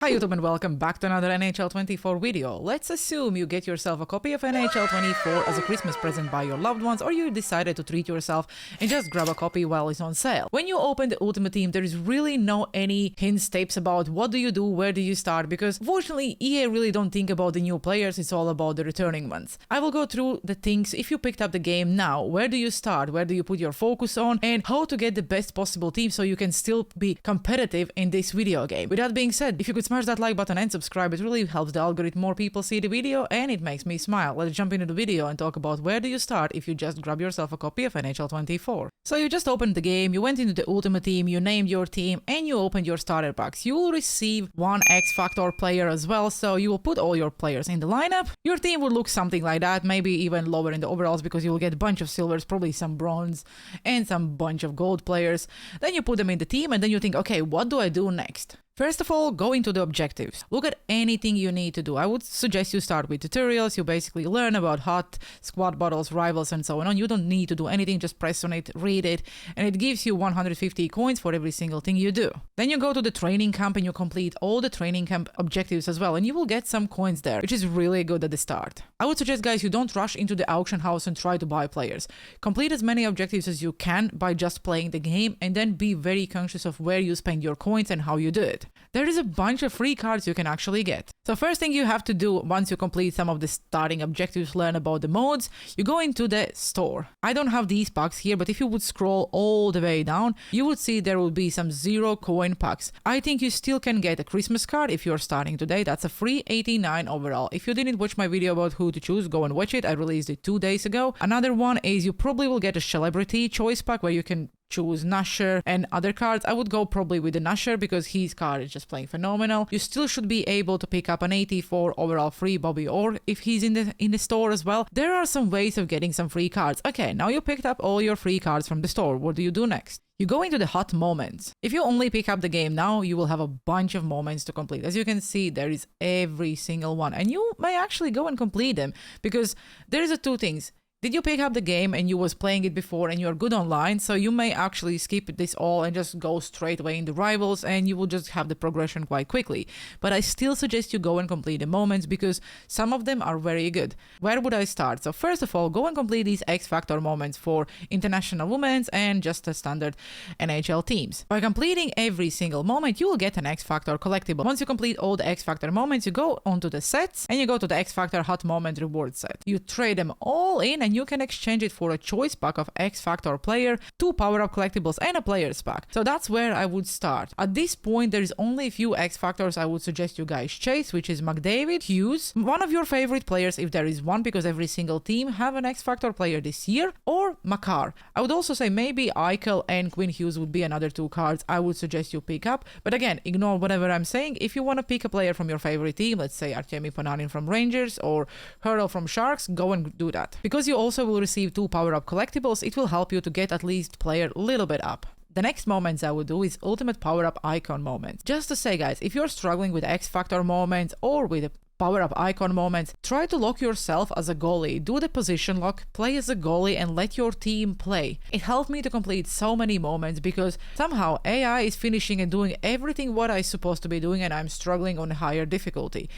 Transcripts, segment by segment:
Hi YouTube and welcome back to another NHL 24 video. Let's assume you get yourself a copy of NHL 24 as a Christmas present by your loved ones, or you decided to treat yourself and just grab a copy while it's on sale. When you open the Ultimate Team, there is really no any hints, tips about what do you do, where do you start, because fortunately EA really don't think about the new players, it's all about the returning ones. I will go through the things if you picked up the game now, where do you start, where do you put your focus on, and how to get the best possible team so you can still be competitive in this video game. With that being said, if you could smash that like button and subscribe, it really helps the algorithm, more people see the video, and it makes me smile. Let's jump into the video and talk about where do you start if you just grab yourself a copy of NHL 24. So you just opened the game, you went into the Ultimate Team, you named your team, and you opened your starter packs. You will receive one X Factor player as well, so you will put all your players in the lineup. Your team would look something like that, maybe even lower in the overalls because you will get a bunch of silvers, probably some bronze, and some bunch of gold players. Then you put them in the team, and then you think, okay, what do I do next? First of all, go into the objectives. Look at anything you need to do. I would suggest you start with tutorials. You basically learn about hot, squad battles, rivals, and so on. You don't need to do anything, just press on it, read it, and it gives you 150 coins for every single thing you do. Then you go to the training camp and you complete all the training camp objectives as well, and you will get some coins there, which is really good at the start. I would suggest, guys, you don't rush into the auction house and try to buy players. Complete as many objectives as you can by just playing the game, and then be very conscious of where you spend your coins and how you do it. There is a bunch of free cards you can actually get. So first thing you have to do once you complete some of the starting objectives, learn about the modes, you go into the store. I don't have these packs here, but if you would scroll all the way down, you would see there will be some 0 coin packs. I think you still can get a Christmas card if you're starting today. That's a free 89 overall. If you didn't watch my video about who to choose, go and watch it. I released it 2 days ago. Another one is you probably will get a celebrity choice pack where you can choose Nasher and other cards. I would go probably with the Nasher because his card is just playing phenomenal. You still should be able to pick up an 84 overall free Bobby Orr if he's in the store as well. There are some ways of getting some free cards. Okay, now you picked up all your free cards from the store. What do you do next? You go into the hot moments. If you only pick up the game now, you will have a bunch of moments to complete. As you can see, there is every single one, and you may actually go and complete them because there is two things. Did you pick up the game and you was playing it before and you're good online, so you may actually skip this all and just go straight away in the rivals and you will just have the progression quite quickly. But I still suggest you go and complete the moments because some of them are very good. Where would I start? So first of all, go and complete these X Factor moments for international women's and just the standard NHL teams. By completing every single moment, you will get an X Factor collectible. Once you complete all the X Factor moments, you go onto the sets and you go to the X Factor hot moment reward set. You trade them all in and you can exchange it for a choice pack of X Factor player, 2 power-up collectibles, and a player's pack. So that's where I would start. At this point, there is only a few X Factors I would suggest you guys chase, which is McDavid, Hughes, one of your favorite players if there is one, because every single team have an X Factor player this year, or Makar. I would also say maybe Eichel and Quinn Hughes would be another 2 cards I would suggest you pick up. But again, ignore whatever I'm saying. If you want to pick a player from your favorite team, let's say Artemi Panarin from Rangers or Hurdle from Sharks, go and do that. Because you also will receive 2 power-up collectibles, it will help you to get at least player a little bit up. The next moments I would do is ultimate power-up icon moments. Just to say, guys, if you're struggling with X Factor moments or with power-up icon moments, try to lock yourself as a goalie. Do the position lock, play as a goalie, and let your team play. It helped me to complete so many moments because somehow AI is finishing and doing everything what I'm supposed to be doing and I'm struggling on higher difficulty.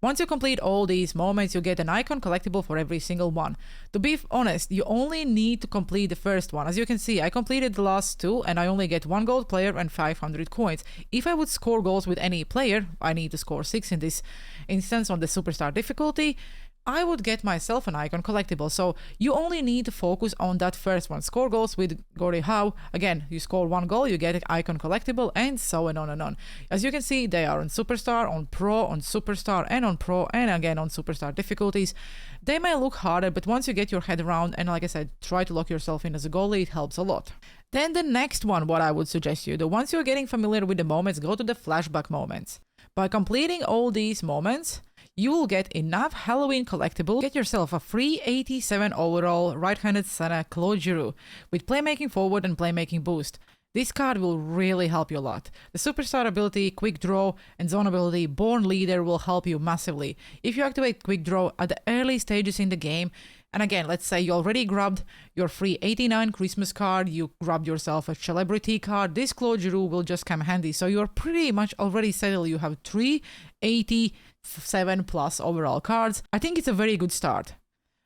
Once you complete all these moments, you get an icon collectible for every single one. To be honest, you only need to complete the first one. As you can see, I completed the last 2 and I only get 1 gold player and 500 coins. If I would score goals with any player, I need to score 6 in this instance on the superstar difficulty, I would get myself an icon collectible. So you only need to focus on that first one. Score goals with Gordie Howe. Again, you score 1 goal, you get an icon collectible, and so on and on. As you can see, they are on Superstar, on Pro, on Superstar, and on Pro, and again on Superstar difficulties. They may look harder, but once you get your head around, and like I said, try to lock yourself in as a goalie, it helps a lot. Then the next one, what I would suggest you do, once you're getting familiar with the moments, go to the flashback moments. By completing all these moments, you will get enough Halloween collectible, get yourself a free 87 overall right-handed center Claude Giroux with playmaking forward and playmaking boost. This card will really help you a lot. The Superstar ability, Quick Draw, and Zone ability, Born Leader, will help you massively. If you activate Quick Draw at the early stages in the game, and again, let's say you already grabbed your free 89 Christmas card, you grabbed yourself a celebrity card, this Clojuru will just come handy. So you're pretty much already settled. You have 387 plus overall cards. I think it's a very good start.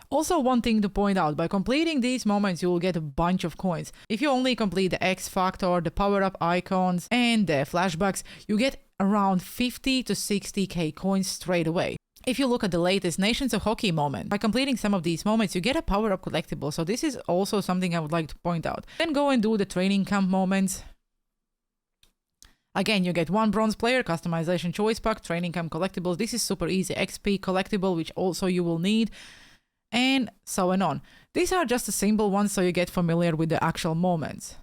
Also, one thing to point out, by completing these moments, you will get a bunch of coins. If you only complete the X Factor, the power-up icons, and the flashbacks, you get around 50 to 60k coins straight away. If you look at the latest Nations of Hockey moment, by completing some of these moments, you get a power-up collectible. So this is also something I would like to point out. Then go and do the training camp moments. Again, you get 1 bronze player, customization choice pack, training camp collectibles. This is super easy. XP collectible, which also you will need, and so on. These are just the simple ones, so you get familiar with the actual moments.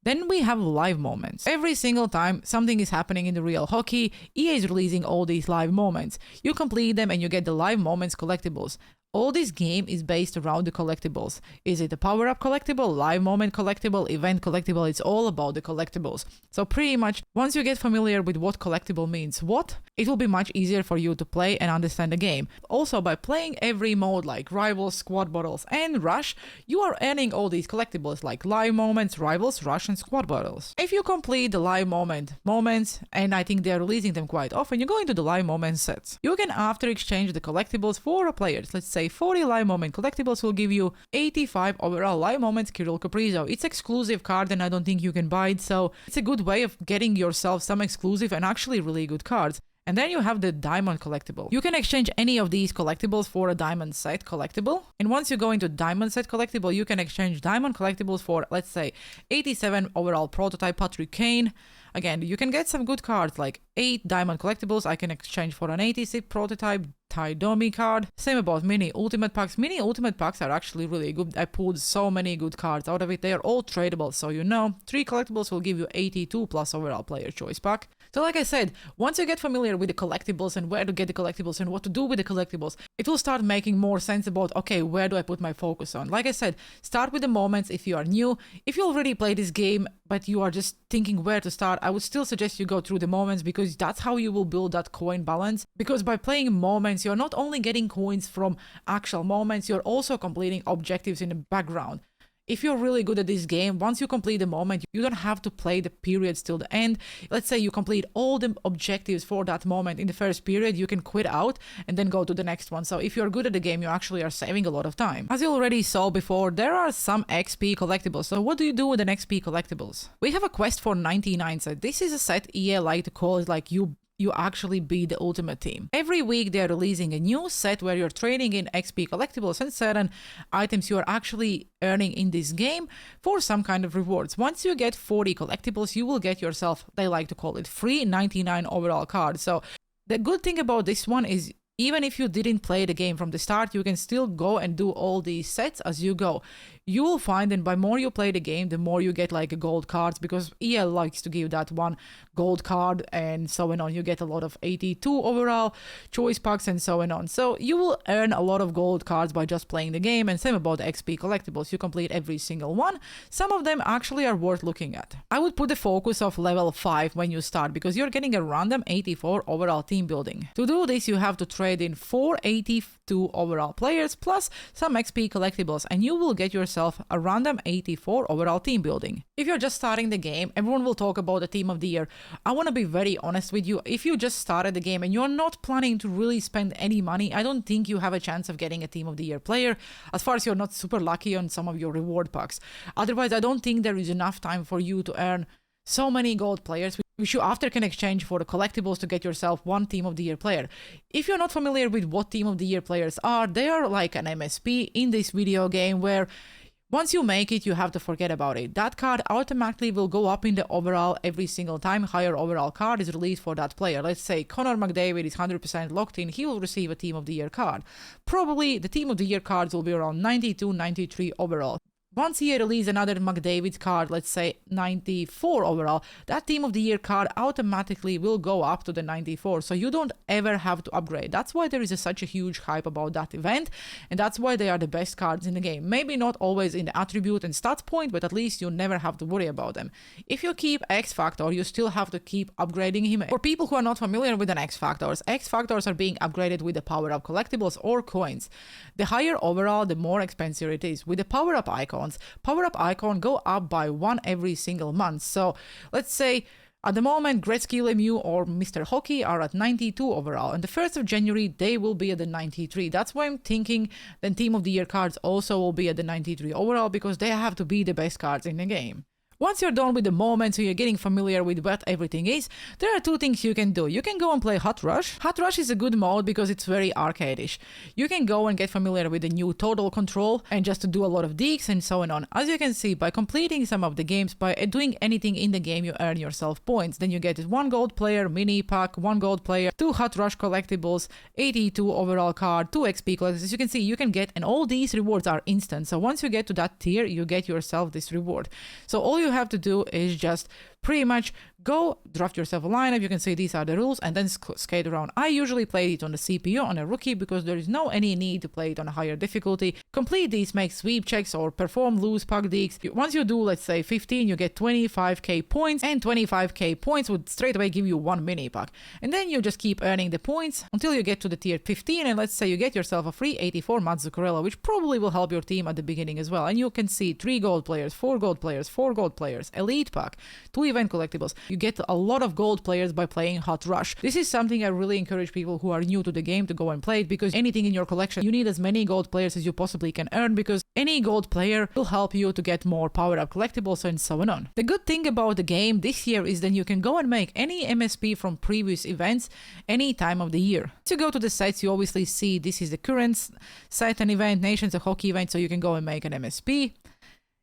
Then we have live moments. Every single time something is happening in the real hockey, EA is releasing all these live moments. You complete them and you get the live moments collectibles. All this game is based around the collectibles. Is it a power-up collectible, live moment collectible, event collectible? It's all about the collectibles. So pretty much, once you get familiar with what collectible means what, it will be much easier for you to play and understand the game. Also, by playing every mode like Rivals, Squad Battles, and Rush, you are earning all these collectibles like live moments, Rivals, Rush, and Squad Battles. If you complete the live moments, and I think they're releasing them quite often, you go into the live moment sets. You can after exchange the collectibles for players. Let's say 40 live moment collectibles will give you 85 overall live moments Kirill Kaprizov. It's exclusive card and I don't think you can buy it, so it's a good way of getting yourself some exclusive and actually really good cards. And then you have the diamond collectible. You can exchange any of these collectibles for a diamond set collectible. And once you go into diamond set collectible, you can exchange diamond collectibles for, let's say, 87 overall prototype Patrick Kane. Again, you can get some good cards like 8 diamond collectibles I can exchange for an 86 prototype Ty Domi card. Same about mini ultimate packs. Mini ultimate packs are actually really good. I pulled so many good cards out of it. They are all tradable, so you know. 3 collectibles will give you 82 plus overall player choice pack. So like I said, once you get familiar with the collectibles and where to get the collectibles and what to do with the collectibles, it will start making more sense about, okay, where do I put my focus on? Like I said, start with the moments if you are new. If you already played this game, but you are just thinking where to start, I would still suggest you go through the moments, because that's how you will build that coin balance. Because by playing moments, you're not only getting coins from actual moments, you're also completing objectives in the background. If you're really good at this game, once you complete the moment, you don't have to play the periods till the end. Let's say you complete all the objectives for that moment in the first period, you can quit out and then go to the next one. So if you're good at the game, you actually are saving a lot of time. As you already saw before, there are some XP collectibles. So what do you do with an XP collectibles? We have a quest for 99 set. This is a set EA like to call it like you actually be the ultimate team. Every week they're releasing a new set where you're trading in XP collectibles and certain items you are actually earning in this game for some kind of rewards. Once you get 40 collectibles, you will get yourself, they like to call it, free 99 overall cards. So the good thing about this one is, even if you didn't play the game from the start, you can still go and do all these sets as you go. You will find that by more you play the game, the more you get like gold cards, because EA likes to give that one gold card and so on. You get a lot of 82 overall choice packs and so on. So you will earn a lot of gold cards by just playing the game, and same about XP collectibles. You complete every single one. Some of them actually are worth looking at. I would put the focus of level 5 when you start, because you're getting a random 84 overall team building. To do this, you have to trade in 482 overall players plus some XP collectibles, and you will get yourself a random 84 overall team building. If you're just starting the game, everyone will talk about the team of the year. I want to be very honest with you. If you just started the game and you're not planning to really spend any money, I don't think you have a chance of getting a team of the year player, as far as you're not super lucky on some of your reward packs. Otherwise, I don't think there is enough time for you to earn so many gold players, which you after can exchange for the collectibles to get yourself one team of the year player. If you're not familiar with what team of the year players are, they are like an MSP in this video game where once you make it, you have to forget about it. That card automatically will go up in the overall every single time higher overall card is released for that player. Let's say Connor McDavid is 100% locked in, he will receive a team of the year card. Probably the team of the year cards will be around 92, 93 overall. Once EA release another McDavid card, let's say 94 overall, that Team of the Year card automatically will go up to the 94, so you don't ever have to upgrade. That's why there is such a huge hype about that event, and that's why they are the best cards in the game. Maybe not always in the attribute and stats point, but at least you never have to worry about them. If you keep X Factor, you still have to keep upgrading him. For people who are not familiar with an X Factors are being upgraded with the power-up collectibles or coins. The higher overall, the more expensive it is. With the power-up icon go up by 1 every single month. So let's say at the moment Gretzky Lemieux or Mr. Hockey are at 92 overall, and the 1st of January they will be at the 93. That's why I'm thinking the Team of the Year cards also will be at the 93 overall, because they have to be the best cards in the game. Once you're done with the moment, so you're getting familiar with what everything is, there are two things you can do. You can go and play Hot Rush. Hot Rush is a good mode because it's very arcade-ish. You can go and get familiar with the new Total Control and just to do a lot of digs and so on. As you can see, by completing some of the games, by doing anything in the game, you earn yourself points. Then you get 1 gold player, mini pack, 1 gold player, 2 Hot Rush collectibles, 82 overall card, 2 XP collectibles. As you can see, you can get, and all these rewards are instant. So once you get to that tier, you get yourself this reward. So all you have to do is just pretty much go draft yourself a lineup. You can say these are the rules and then skate around. I usually play it on the CPU on a rookie because there is no any need to play it on a higher difficulty. Complete these, make sweep checks or perform loose puck digs. Once you do, let's say 15, you get 25k points, and 25k points would straight away give you 1 mini puck. And then you just keep earning the points until you get to the tier 15, and let's say you get yourself a free 84 Mazzucarella, which probably will help your team at the beginning as well. And you can see 3 gold players, 4 gold players, 4 gold players, elite pack, 2 event collectibles. You get a lot of gold players by playing Hot Rush. This is something I really encourage people who are new to the game to go and play it, because anything in your collection, you need as many gold players as you possibly can earn, because any gold player will help you to get more power-up collectibles and so on. The good thing about the game this year is that you can go and make any MSP from previous events any time of the year. To go to the sites, you obviously see this is the current set and event, Nations, a hockey event, so you can go and make an MSP.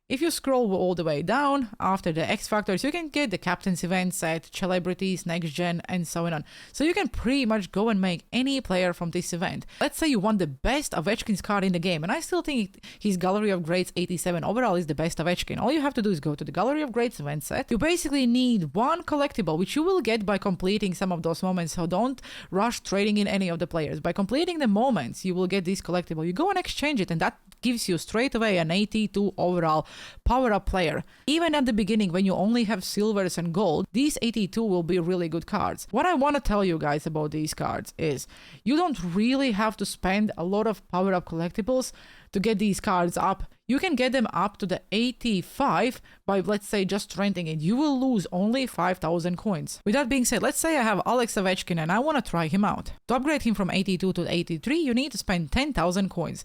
If you scroll all the way down, after the X Factors, you can get the Captain's Event set, Celebrities, Next Gen, and so on. So you can pretty much go and make any player from this event. Let's say you want the best Ovechkin's card in the game, and I still think his Gallery of Greats 87 overall is the best Ovechkin. All you have to do is go to the Gallery of Greats event set. You basically need 1 collectible, which you will get by completing some of those moments, so don't rush trading in any of the players. By completing the moments, you will get this collectible. You go and exchange it, and that gives you straight away an 82 overall power-up player. Even at the beginning, when you only have silvers and gold, these 82 will be really good cards. What I want to tell you guys about these cards is you don't really have to spend a lot of power-up collectibles to get these cards up. You can get them up to the 85 by, let's say, just renting it. You will lose only 5,000 coins. With that being said, let's say I have Alex Ovechkin and I want to try him out. To upgrade him from 82 to 83, you need to spend 10,000 coins.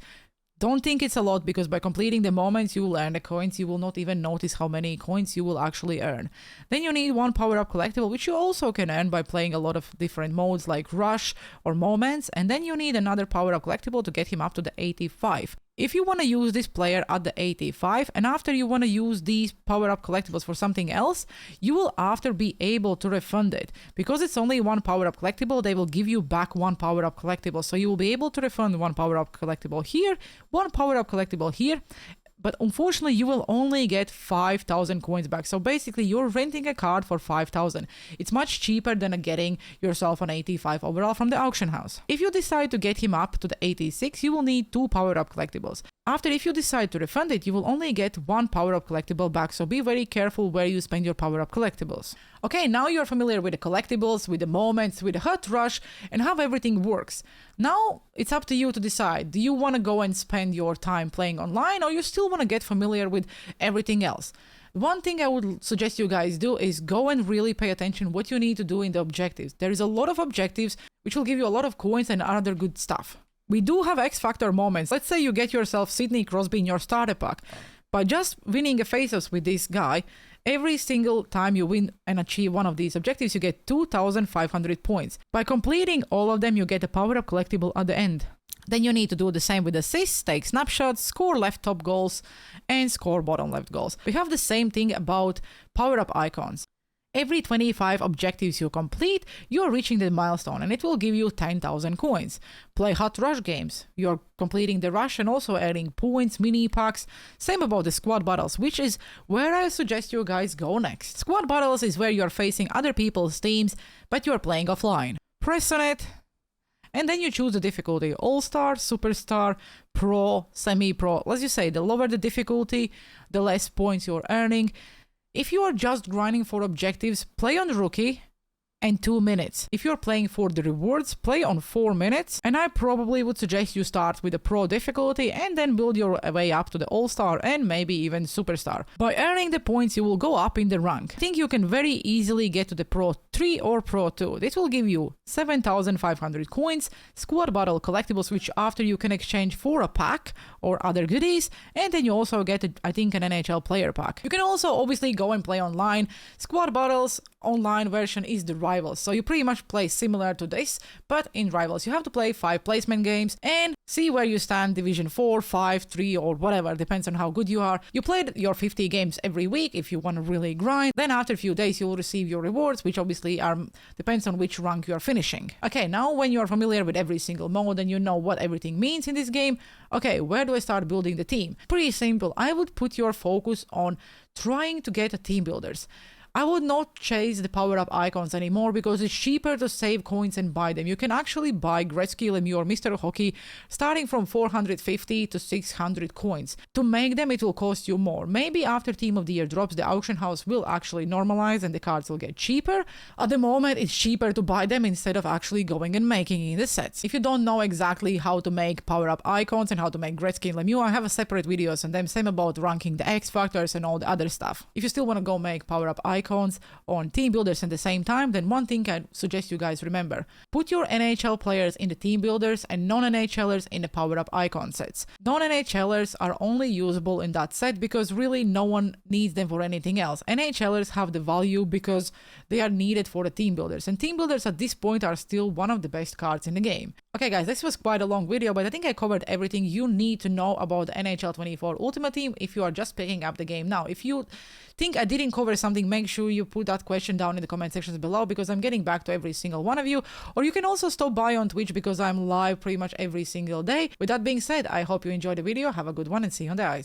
Don't think it's a lot, because by completing the moments you will earn the coins. You will not even notice how many coins you will actually earn. Then you need 1 power-up collectible, which you also can earn by playing a lot of different modes like Rush or Moments. And then you need another power-up collectible to get him up to the 85. If you want to use this player at the 85, and after you want to use these power-up collectibles for something else, you will after be able to refund it. Because it's only 1 power-up collectible, they will give you back 1 power-up collectible. So you will be able to refund 1 power-up collectible here, 1 power-up collectible here, but unfortunately you will only get 5,000 coins back. So basically you're renting a card for 5,000. It's much cheaper than getting yourself an 85 overall from the auction house. If you decide to get him up to the 86, you will need 2 power-up collectibles. After, if you decide to refund it, you will only get 1 power-up collectible back, so be very careful where you spend your power-up collectibles. Okay, now you're familiar with the collectibles, with the moments, with the Hot Rush, and how everything works. Now, it's up to you to decide. Do you want to go and spend your time playing online, or you still want to get familiar with everything else? One thing I would suggest you guys do is go and really pay attention what you need to do in the objectives. There is a lot of objectives which will give you a lot of coins and other good stuff. We do have X Factor moments. Let's say you get yourself Sidney Crosby in your starter pack. By just winning a face-off with this guy, every single time you win and achieve one of these objectives, you get 2,500 points. By completing all of them, you get a power-up collectible at the end. Then you need to do the same with assists, take snapshots, score left top goals, and score bottom left goals. We have the same thing about power-up icons. Every 25 objectives you complete, you're reaching the milestone and it will give you 10,000 coins. Play hot rush games. You're completing the rush and also adding points, mini packs. Same about the squad battles, which is where I suggest you guys go next. Squad battles is where you're facing other people's teams, but you're playing offline. Press on it, and then you choose the difficulty: All-Star, Superstar, Pro, Semi-Pro. As you say, the lower the difficulty, the less points you're earning. If you are just grinding for objectives, play on Rookie and 2 minutes. If you're playing for the rewards, play on 4 minutes. And I probably would suggest you start with the Pro difficulty and then build your way up to the All-Star and maybe even Superstar. By earning the points, you will go up in the rank. I think you can very easily get to the Pro 3 or Pro 2. This will give you 7,500 coins, squad battle collectibles, which after you can exchange for a pack or other goodies, and then you also get, I think, an NHL player pack. You can also obviously go and play online. Squad battles online version is the Rivals, so you pretty much play similar to this, but in Rivals you have to play 5 placement games and see where you stand, Division 4, 5, 3 or whatever, depends on how good you are. You played your 50 games every week if you want to really grind. Then after a few days you will receive your rewards, which obviously depends on which rank you are finishing. Okay, now when you are familiar with every single mode and you know what everything means in this game, okay, where do I start building the team? Pretty simple. I would put your focus on trying to get team builders. I would not chase the power-up icons anymore because it's cheaper to save coins and buy them. You can actually buy Gretzky, Lemieux, or Mr. Hockey starting from 450 to 600 coins. To make them, it will cost you more. Maybe after Team of the Year drops, the auction house will actually normalize and the cards will get cheaper. At the moment, it's cheaper to buy them instead of actually going and making in the sets. If you don't know exactly how to make power-up icons and how to make Gretzky and Lemieux, I have a separate videos on them. Same about ranking the X factors and all the other stuff. If you still want to go make power-up icons on team builders at the same time, then one thing I suggest you guys remember: put your NHL players in the team builders and non-NHLers in the power-up icon sets. Non-NHLers are only usable in that set because really no one needs them for anything else. NHLers have the value because they are needed for the team builders, and team builders at this point are still one of the best cards in the game. Okay guys, this was quite a long video, but I think I covered everything you need to know about the NHL 24 Ultimate Team if you are just picking up the game now. If you think I didn't cover something, make sure you put that question down in the comment sections below because I'm getting back to every single one of you. Or you can also stop by on Twitch because I'm live pretty much every single day. With that being said, I hope you enjoyed the video. Have a good one and see you on the ice.